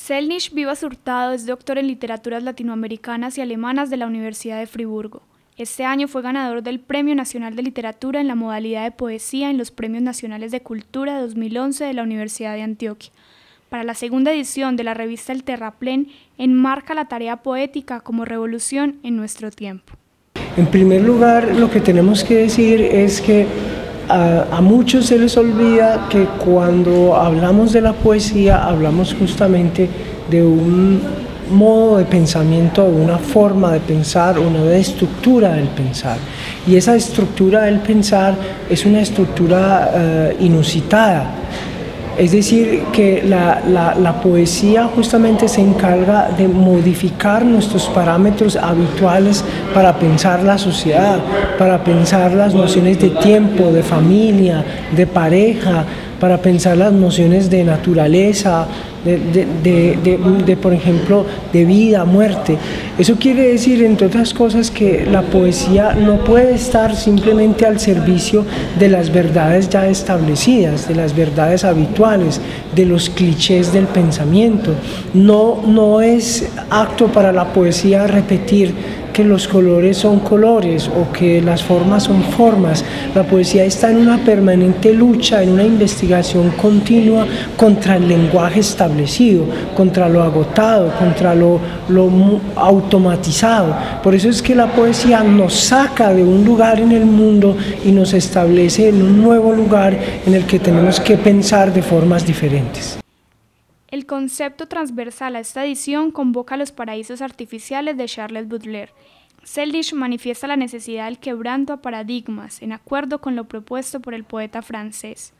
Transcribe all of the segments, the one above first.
Celnich Vivas Hurtado es doctor en Literaturas Latinoamericanas y Alemanas de la Universidad de Friburgo. Este año fue ganador del Premio Nacional de Literatura en la modalidad de poesía en los Premios Nacionales de Cultura 2011 de la Universidad de Antioquia. Para la segunda edición de la revista El Terraplén, enmarca la tarea poética como revolución en nuestro tiempo. En primer lugar, lo que tenemos que decir es que a muchos se les olvida que cuando hablamos de la poesía hablamos justamente de un modo de pensamiento, una forma de pensar, una estructura del pensar. Y esa estructura del pensar es una estructura inusitada. Es decir, que la poesía justamente se encarga de modificar nuestros parámetros habituales para pensar la sociedad, para pensar las nociones de tiempo, de familia, de pareja, para pensar las nociones de naturaleza, por ejemplo, de vida, muerte. Eso quiere decir, entre otras cosas, que la poesía no puede estar simplemente al servicio de las verdades ya establecidas, de las verdades habituales, de los clichés del pensamiento. No es apto para la poesía repetir que los colores son colores o que las formas son formas. La poesía está en una permanente lucha, en una investigación continua contra el lenguaje establecido, contra lo agotado, contra lo automatizado. Por eso es que la poesía nos saca de un lugar en el mundo y nos establece en un nuevo lugar en el que tenemos que pensar de formas diferentes. El concepto transversal a esta edición convoca a los paraísos artificiales de Charles Baudelaire. Celnich manifiesta la necesidad del quebranto a paradigmas, en acuerdo con lo propuesto por el poeta francés.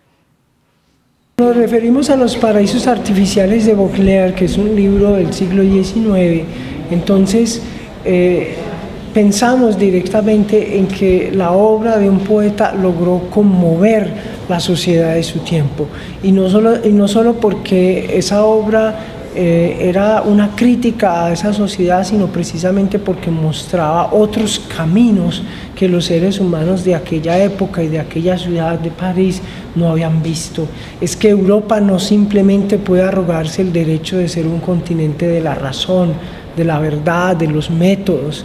Nos referimos a los paraísos artificiales de Baudelaire, que es un libro del siglo XIX. Entonces, pensamos directamente en que la obra de un poeta logró conmover la sociedad de su tiempo, y no solo porque esa obra era una crítica a esa sociedad, sino precisamente porque mostraba otros caminos que los seres humanos de aquella época y de aquella ciudad de París no habían visto. Es que Europa no simplemente puede arrogarse el derecho de ser un continente de la razón, de la verdad, de los métodos.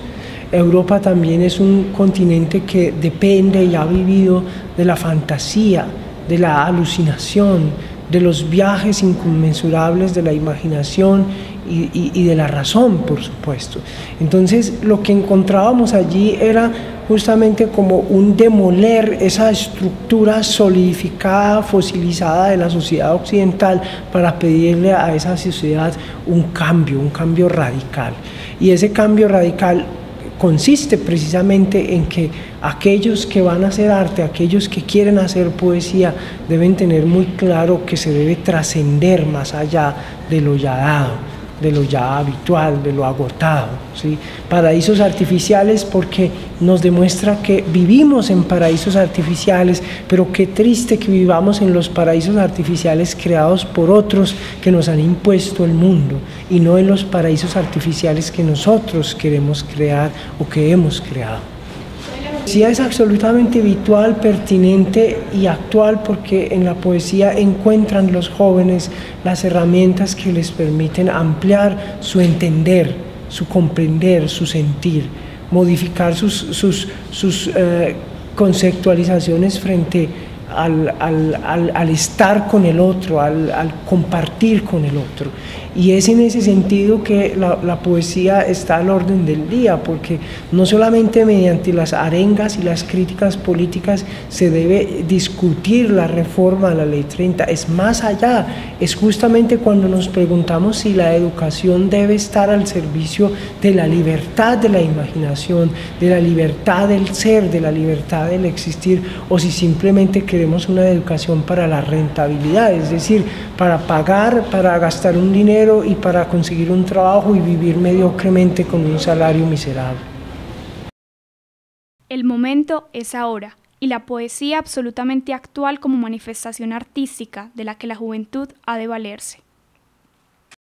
Europa también es un continente que depende y ha vivido de la fantasía, de la alucinación, de los viajes inconmensurables de la imaginación y de la razón, por supuesto. Entonces, lo que encontrábamos allí era justamente como un demoler esa estructura solidificada, fosilizada de la sociedad occidental, para pedirle a esa sociedad un cambio radical. Y ese cambio radical consiste precisamente en que aquellos que van a hacer arte, aquellos que quieren hacer poesía, deben tener muy claro que se debe trascender más allá de lo ya dado, de lo ya habitual, de lo agotado, ¿sí? Paraísos artificiales porque nos demuestra que vivimos en paraísos artificiales, pero qué triste que vivamos en los paraísos artificiales creados por otros que nos han impuesto el mundo, y no en los paraísos artificiales que nosotros queremos crear o que hemos creado. Sí, es absolutamente habitual, pertinente y actual, porque en la poesía encuentran los jóvenes las herramientas que les permiten ampliar su entender, su comprender, su sentir, modificar sus conceptualizaciones frente al estar con el otro, al compartir con el otro. Y es en ese sentido que la poesía está al orden del día, porque no solamente mediante las arengas y las críticas políticas se debe discutir la reforma de la Ley 30, es más allá, es justamente cuando nos preguntamos si la educación debe estar al servicio de la libertad de la imaginación, de la libertad del ser, de la libertad del existir, o si simplemente queremos una educación para la rentabilidad, es decir, para pagar, para gastar un dinero y para conseguir un trabajo y vivir mediocremente con un salario miserable. El momento es ahora, y la poesía absolutamente actual como manifestación artística de la que la juventud ha de valerse.